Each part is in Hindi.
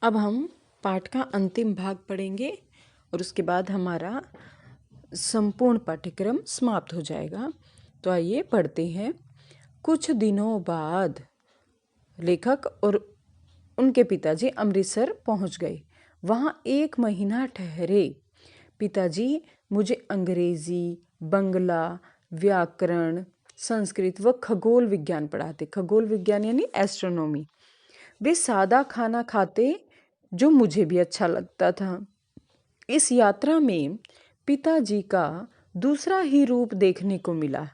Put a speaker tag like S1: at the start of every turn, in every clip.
S1: अब हम पाठ का अंतिम भाग पढ़ेंगे और उसके बाद हमारा संपूर्ण पाठ्यक्रम समाप्त हो जाएगा। तो आइए पढ़ते हैं। कुछ दिनों बाद लेखक और उनके पिताजी अमृतसर पहुंच गए। वहाँ 1 महीना ठहरे। पिताजी मुझे अंग्रेजी, बंगला, व्याकरण, संस्कृत व खगोल विज्ञान पढ़ाते। खगोल विज्ञान यानी एस्ट्रोनॉमी। वे सादा खाना खाते जो मुझे भी अच्छा लगता था। इस यात्रा में पिताजी का दूसरा ही रूप देखने को मिला,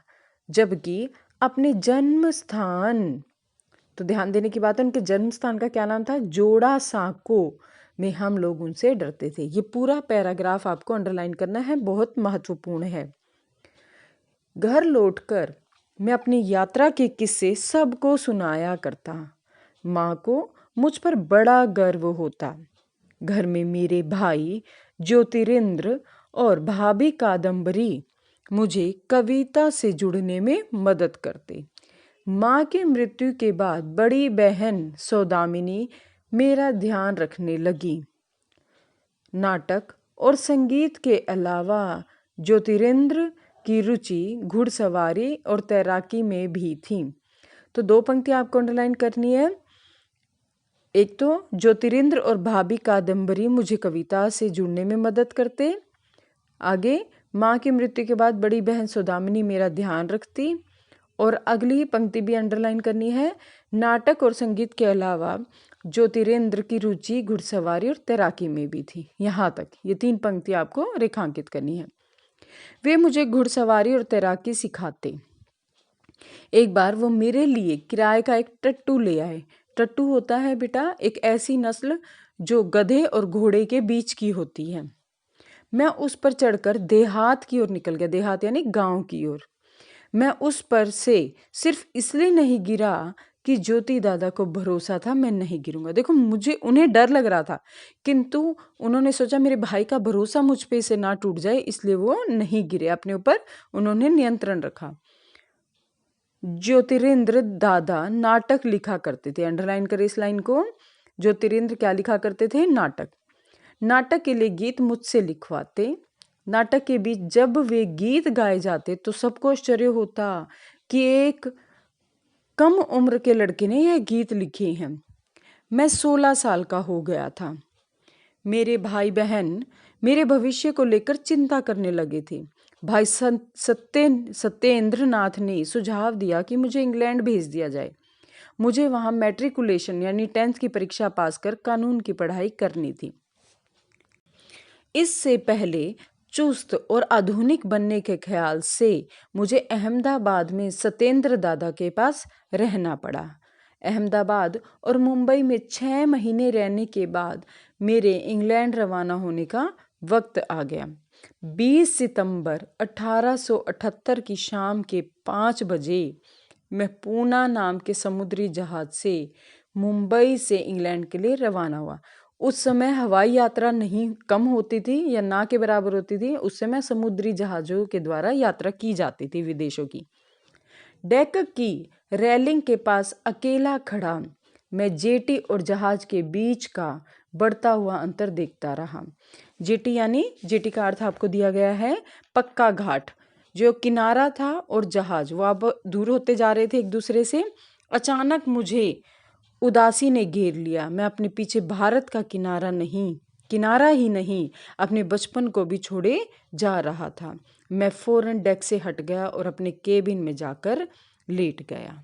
S1: जबकि अपने जन्म स्थान, तो ध्यान देने की बात है, उनके जन्म स्थान का क्या नाम था? जोड़ा सांको में हम लोग उनसे डरते थे। ये पूरा पैराग्राफ आपको अंडरलाइन करना है, बहुत महत्वपूर्ण है। घर लौटकर मैं अपनी यात्रा के किस्से सबको सुनाया करता। माँ को मुझ पर बड़ा गर्व होता। घर में मेरे भाई ज्योतिरिंद्र और भाभी कादम्बरी मुझे कविता से जुड़ने में मदद करते। माँ की मृत्यु के बाद बड़ी बहन सौदामिनी मेरा ध्यान रखने लगी। नाटक और संगीत के अलावा ज्योतिरिंद्र की रुचि घुड़सवारी और तैराकी में भी थी। तो 2 पंक्तियाँ आपको अंडरलाइन करनी है। एक तो ज्योतिरिंद्र और भाभी कादम्बरी मुझे कविता से जुड़ने में मदद करते। आगे माँ की मृत्यु के बाद बड़ी बहन सौदामिनी मेरा ध्यान रखती। और अगली पंक्ति भी अंडरलाइन करनी है। नाटक और संगीत के अलावा ज्योतिरिंद्र की रुचि घुड़सवारी और तैराकी में भी थी। यहाँ तक ये 3 पंक्ति आपको रेखांकित करनी है। वे मुझे घुड़सवारी और तैराकी सिखाते। एक बार वो मेरे लिए किराए का एक टट्टू ले आए। टट्टू होता है बेटा एक ऐसी नस्ल जो गधे और घोड़े के बीच की होती है। मैं उस पर चढ़कर देहात की ओर निकल गया। देहात यानी गांव की ओर। मैं उस पर से सिर्फ इसलिए नहीं गिरा कि ज्योति दादा को भरोसा था मैं नहीं गिरूंगा। देखो मुझे उन्हें डर लग रहा था, किंतु उन्होंने सोचा मेरे भाई का भरोसा मुझ पे से ना टूट जाए, इसलिए वो नहीं गिरे। अपने ऊपर उन्होंने नियंत्रण रखा। ज्योतिरिंद्र दादा नाटक लिखा करते थे। अंडरलाइन करें इस लाइन को। ज्योतिरिंद्र क्या लिखा करते थे? नाटक। नाटक के लिए गीत मुझसे लिखवाते। नाटक के बीच जब वे गीत गाए जाते तो सबको आश्चर्य होता कि एक कम उम्र के लड़के ने यह गीत लिखे हैं। मैं 16 साल का हो गया था। मेरे भाई बहन मेरे भविष्य को लेकर चिंता करने लगे थे। भाई सत्येंद्र नाथ ने सुझाव दिया कि मुझे इंग्लैंड भेज दिया जाए। मुझे वहाँ मैट्रिकुलेशन यानी 10th की परीक्षा पास कर कानून की पढ़ाई करनी थी। इससे पहले चुस्त और आधुनिक बनने के ख्याल से मुझे अहमदाबाद में सत्येंद्र दादा के पास रहना पड़ा। अहमदाबाद और मुंबई में 6 महीने रहने के बाद मेरे इंग्लैंड रवाना होने का वक्त आ गया। 20 सितंबर 1878 की शाम के 5 बजे मैं पूना नाम के समुद्री जहाज से मुंबई से इंग्लैंड के लिए रवाना हुआ। उस समय हवाई यात्रा नहीं कम होती थी या ना के बराबर होती थी। उस समय समुद्री जहाज़ों के द्वारा यात्रा की जाती थी विदेशों की। डेक की रेलिंग के पास अकेला खड़ा मैं जेटी और जहाज के बीच का बढ़ता हुआ अंतर देखता रहा। जेटी यानी, जेटी का अर्थ आपको दिया गया है पक्का घाट। जो किनारा था और जहाज वो अब दूर होते जा रहे थे एक दूसरे से। अचानक मुझे उदासी ने घेर लिया। मैं अपने पीछे भारत का किनारा ही नहीं अपने बचपन को भी छोड़े जा रहा था। मैं फौरन डेक से हट गया और अपने केबिन में जाकर लेट गया।